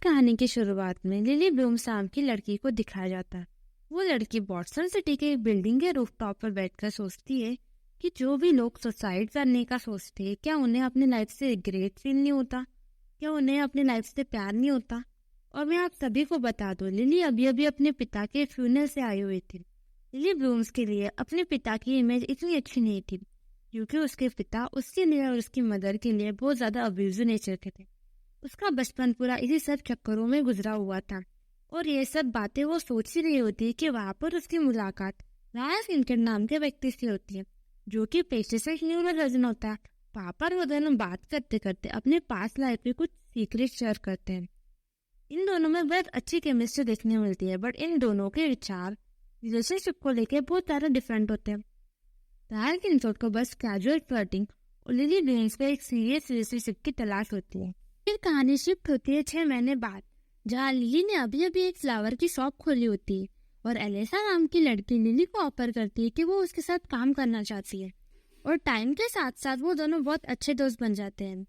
कहानी की शुरुआत में लिली ब्लूम नाम की लड़की को दिखाया जाता है। वो लड़की बॉस्टन सिटी के एक बिल्डिंग के रूफटॉप पर बैठकर सोचती है कि जो भी लोग सुसाइड करने का सोचते हैं, क्या उन्हें अपनी लाइफ से रिग्रेट फील नहीं होता? क्या उन्हें अपनी लाइफ से प्यार नहीं होता? और मैं आप सभी को बता दूं, लिली अभी अभी अपने पिता के फ्यूनरल से आई हुई थी। लिली ब्लूम्स के लिए अपने पिता की इमेज इतनी अच्छी नहीं थी, क्योंकि उसके पिता उसके लिए और उसकी मदर के लिए बहुत ज्यादा अब्यूजिव नेचर के थे। उसका बचपन पूरा इसी सब चक्करों में गुजरा हुआ था और ये सब बातें वो सोच ही रही होती है कि वहाँ पर उसकी मुलाकात राया फिनकेट नाम के व्यक्ति से होती है, जो कि पेशे से न्यूरोसर्जन होता है। वहाँ पर वो दोनों बात करते करते अपने पास लाइफ के कुछ सीक्रेट शेयर करते हैं। इन दोनों में बहुत अच्छी केमिस्ट्री देखने मिलती है, बट इन दोनों के विचार रिलेशनशिप को लेकर बहुत सारे डिफरेंट होते हैं। राया फिनकेट को बस कैजुअल फ्लर्टिंग और लिली ब्लूम्स को एक सीरियस रिलेशनशिप की तलाश होती है। फिर कहानी शिफ्ट होती है 6 महीने बाद, जहाँ लिली ने अभी अभी एक फ्लावर की शॉप खोली होती है और एलेसा नाम की लड़की लिली को ऑफर करती है कि वो उसके साथ काम करना चाहती है। और टाइम के साथ साथ वो दोनों बहुत अच्छे दोस्त बन जाते हैं।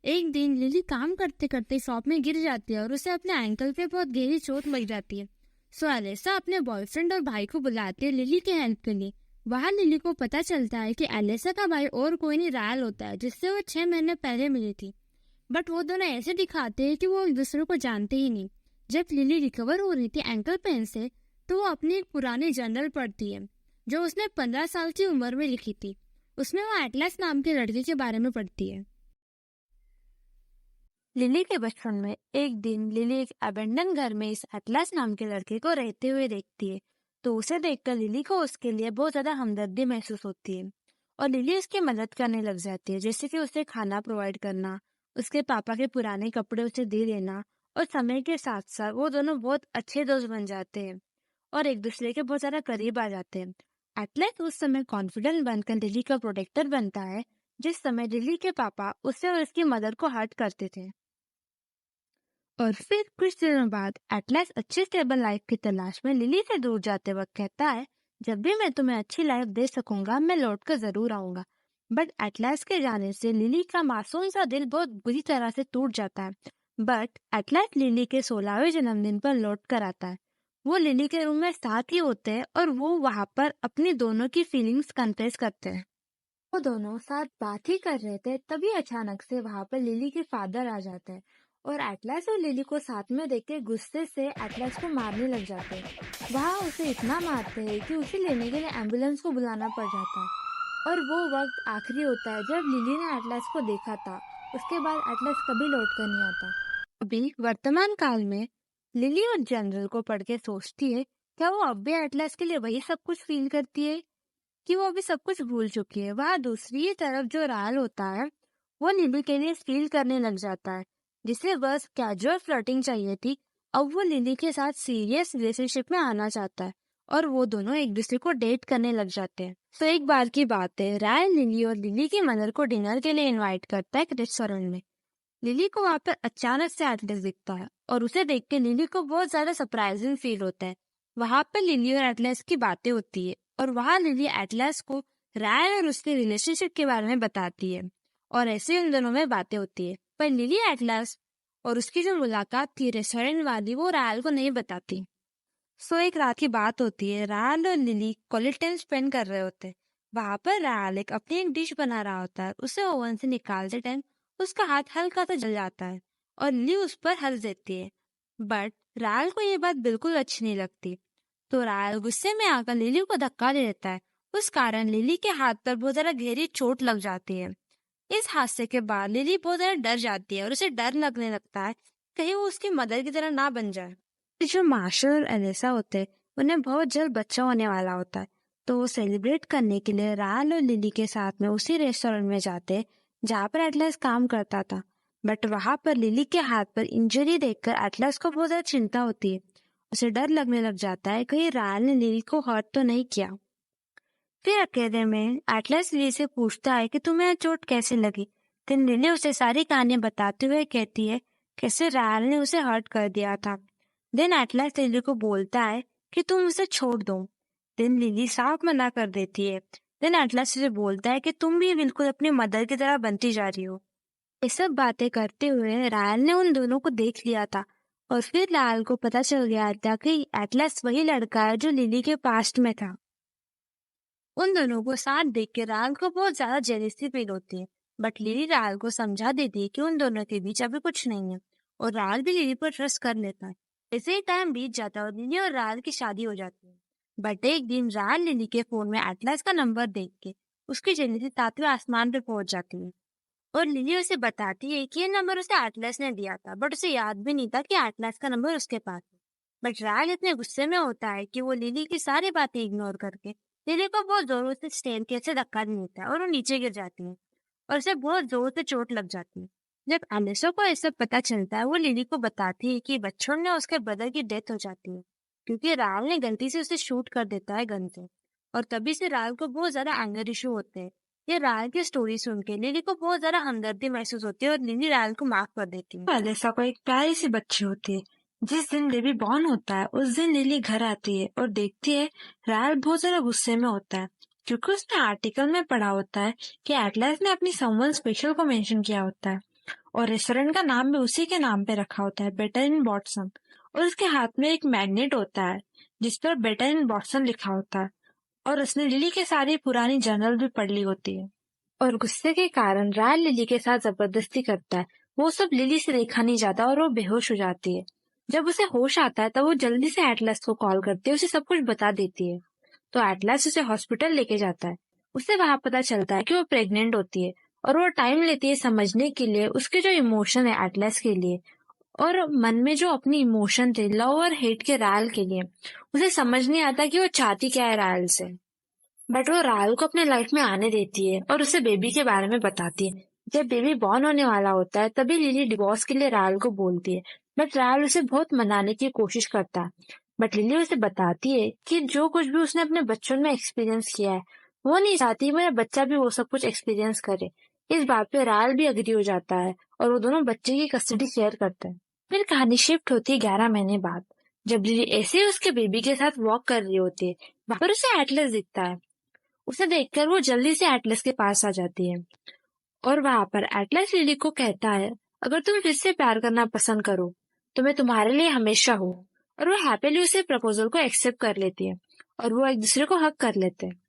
एक दिन लिली काम करते करते शॉप में गिर जाती है और उसे अपने एंकल पे बहुत गहरी चोट लग जाती है। सो एलेसा अपने बॉयफ्रेंड और भाई को बुलाती है लिली के हेल्प के लिए। वहाँ लिली को पता चलता है कि एलेसा का भाई और कोई नहीं रायल होता है, जिससे वो 6 महीने पहले मिली थी। बट वो दोनों ऐसे दिखाते हैं कि वो एक दूसरे को जानते ही नहीं। जब लिली रिकवर हो रही थी एंकल पेन से, तो वो अपनी एक पुरानी जर्नल पढ़ती है जो उसने 15 साल की उम्र में लिखी थी। उसमें वो एटलस नाम के लड़के के बारे में पढ़ती है। लिली के बचपन में एक दिन लिली एक अबेंडन घर में इस एटलस नाम के लड़के को रहते हुए देखती है, तो उसे देखकर लिली को उसके लिए बहुत ज्यादा हमदर्दी महसूस होती है और लिली उसकी मदद करने लग जाती है, जैसे कि उसे खाना प्रोवाइड करना, उसके पापा के पुराने कपड़े उसे दे देना। और समय के साथ साथ वो दोनों बहुत अच्छे दोस्त बन जाते हैं और एक दूसरे के बहुत ज्यादा करीब आ जाते हैं। एटलस उस समय कॉन्फिडेंट बनकर लिली का प्रोटेक्टर बनता है, जिस समय लिली के पापा उसे और उसकी मदर को हर्ट करते थे। और फिर कुछ दिनों बाद एटलस अच्छी स्टेबल लाइफ की तलाश में लिली से दूर जाते वक्त कहता है, जब भी मैं तुम्हें अच्छी लाइफ दे सकूंगा मैं लौट कर जरूर आऊंगा। बट एटलस के जाने से लिली का मासूम सा दिल बहुत बुरी तरह से टूट जाता है। बट एटलस लिली के 16वें जन्मदिन पर लौट कर आता है। वो लिली के रूम में साथ ही होते हैं और वो वहां पर अपनी दोनों की फीलिंग्स कन्फेस करते हैं। वो दोनों साथ बात ही कर रहे थे, तभी अचानक से वहां पर लिली के फादर आ जाते हैं और एटलस और लिली को साथ में देख के गुस्से से एटलस को मारने लग जाते हैं। वहाँ उसे इतना मारते हैं कि उसे लेने के लिए एम्बुलेंस को बुलाना पड़ जाता है। और वो वक्त आखिरी होता है जब लिली ने एटलस को देखा था। उसके बाद एटलस कभी लौट कर नहीं आता। अभी वर्तमान काल में लिली और जनरल को पढ़ के सोचती है, क्या वो अब भी एटलस के लिए वही सब कुछ फील करती है कि वो अभी सब कुछ भूल चुकी है। वहाँ दूसरी ही तरफ जो रायल होता है वो लिली के लिए फील करने लग जाता है, जिसे बस कैजुअल फ्लर्टिंग चाहिए थी। अब वो लिली के साथ सीरियस रिलेशनशिप में आना चाहता है और वो दोनों एक दूसरे को डेट करने लग जाते हैं। तो एक बार की बात है, रायल लिली और लिली की मदर को डिनर के लिए इनवाइट करता है एक रेस्टोरेंट में। लिली को वहाँ पर अचानक से एटलस दिखता है और उसे देख के लिली को बहुत ज्यादा सरप्राइजिंग फील होता है। वहाँ पर लिली और एटलस की बातें होती है और वहाँ लिली एटलस को रायल और उसके रिलेशनशिप के बारे में बताती है और ऐसे उन दोनों में बातें होती है। पर लिली एटलस और उसकी जो मुलाकात थी रेस्टोरेंट वाली, वो रायल को नहीं बताती। सो एक रात की बात होती है, रायल और लिली क्वालिटी टाइम स्पेंड कर रहे होते हैं। वहां पर रायल अपनी एक डिश बना रहा होता है। उसे ओवन से निकालते टाइम उसका हाथ हल्का सा जल जाता है और लिली उस पर हंस देती है। बट रायल को ये बात बिल्कुल अच्छी नहीं लगती, तो रायल गुस्से में आकर लिली को धक्का दे देता है। उस कारण लिली के हाथ पर बहुत ज्यादा गहरी चोट लग जाती है। इस हादसे के बाद लिली बहुत ज्यादा डर जाती है और उसे डर लगने लगता है कहीं वो उसकी मदर की तरह ना बन जाए। जो मार्शल और एलिसा होते हैं उन्हें बहुत जल्द बच्चा होने वाला होता है, तो वो सेलिब्रेट करने के लिए रायल और लिली के साथ में उसी रेस्टोरेंट में जाते हैं जहाँ पर एटलस काम करता था। बट वहां पर लिली के हाथ पर इंजरी देखकर एटलस को बहुत ज्यादा चिंता होती है। उसे डर लगने लग जाता है कहीं रायल ने लिली को हर्ट तो नहीं किया। फिर अकेले में एटलस लिली से पूछता है कि तुम्हें यह चोट कैसे लगी। फिर लिली उसे सारी कहानियां बताते हुए कहती है कैसे रायल ने उसे हर्ट कर दिया था। देन एटलस लिली को बोलता है कि तुम उसे छोड़ दो। देन लिली साफ मना कर देती है। देन एटलस उसे बोलता है कि तुम भी बिल्कुल अपनी मदर की तरह बनती जा रही हो। ये सब बातें करते हुए रायल ने उन दोनों को देख लिया था और फिर लाल को पता चल गया था कि एटलस वही लड़का है जो लिली के पास्ट में था। उन दोनों को साथ देख के राल को बहुत ज्यादा जेलसी फील होती है, बट लिली राल को समझा देती है कि उन दोनों के बीच अभी कुछ नहीं है, और राल भी लिली पर ट्रस्ट कर लेता है। ऐसे ही टाइम बीत जाता है और लिली और राल की शादी हो जाती है। बट एक दिन राल लिली के फोन में एटलस का नंबर देख के उसकी जेलसी सातवें आसमान पे पहुंच जाती है, और लिली उसे बताती है कि ये नंबर उसे एटलस ने दिया था, बट उसे याद भी नहीं था कि एटलस का नंबर उसके पास है। बट राल इतने गुस्से में होता है कि वो लिली की सारी बातें इग्नोर करके लिली को बहुत जोरों से स्टेयरकेस से धक्का दे देता है, और वो नीचे गिर जाती है और उसे बहुत जोर से चोट लग जाती है। जब एलिसा को ये सब पता चलता है, वो लिली को बताती है कि बच्चों ने उसके ब्रदर की डेथ हो जाती है क्योंकि राल ने गलती से उसे शूट कर देता है गन से, और तभी से राल को बहुत ज्यादा एंगर इशू होते हैं। ये राल की स्टोरी सुन के लिली को बहुत ज्यादा हमदर्दी महसूस होती है और लिली राल को माफ कर देती है। एलिसा को एक प्यारी सी बच्ची होती है। जिस दिन बेबी बॉर्न होता है उस दिन लिली घर आती है और देखती है रायल बहुत ज्यादा गुस्से में होता है, क्योंकि उसने आर्टिकल में पढ़ा होता है कि एटलस ने अपनी समवन स्पेशल को मेंशन किया होता है, और रेस्टोरेंट का नाम भी उसी के नाम पे रखा होता है, बेटर इन बॉटसन। और उसके हाथ में एक मैग्नेट होता है जिस पर बेटर इन बॉटसन लिखा होता है, और उसने लिली के सारी पुरानी जर्नल भी पढ़ ली होती है। और गुस्से के कारण रायल लिली के साथ जबरदस्ती करता है। वो सब लिली से देखा नहीं जाता और वो बेहोश हो जाती है। जब उसे होश आता है तब वो जल्दी से एटलस को कॉल करती है, उसे सब कुछ बता देती है। तो एटलस उसे हॉस्पिटल लेके जाता है। उसे वहां पता चलता है कि वो प्रेग्नेंट होती है, और वो टाइम लेती है समझने के लिए उसके जो इमोशन है एटलस के लिए, और मन में जो अपनी इमोशन थे लव और हेट के रायल के लिए। उसे समझ नहीं आता कि वो चाहती क्या है रायल से, बट वो राहुल को अपने लाइफ में आने देती है और उसे बेबी के बारे में बताती है। जब बेबी बॉर्न होने वाला होता है तभी लिली डिवोर्स के लिए राहुल को बोलती है, बट राहुल उसे बहुत मनाने की कोशिश करता है। बट लिली उसे बताती है कि जो कुछ भी उसने अपने बचपन में एक्सपीरियंस किया है वो नहीं चाहती मेरा बच्चा भी वो सब कुछ एक्सपीरियंस करे। इस बात पे राहुल भी अग्री हो जाता है और वो दोनों बच्चे की कस्टडी शेयर करते हैं। फिर कहानी शिफ्ट होती है 11 महीने बाद, जब लिली ऐसे ही उसके बेबी के साथ वॉक कर रही होती है। वहां पर उसे एटलस दिखता है। उसे देखकर वो जल्दी से एटलस के पास आ जाती है, और वहां पर एटलस लिली को कहता है अगर तुम फिर से प्यार करना पसंद करो तो मैं तुम्हारे लिए हमेशा हूँ। और वो हैप्पीली उसे प्रपोजल को एक्सेप्ट कर लेती है और वो एक दूसरे को हक कर लेते हैं।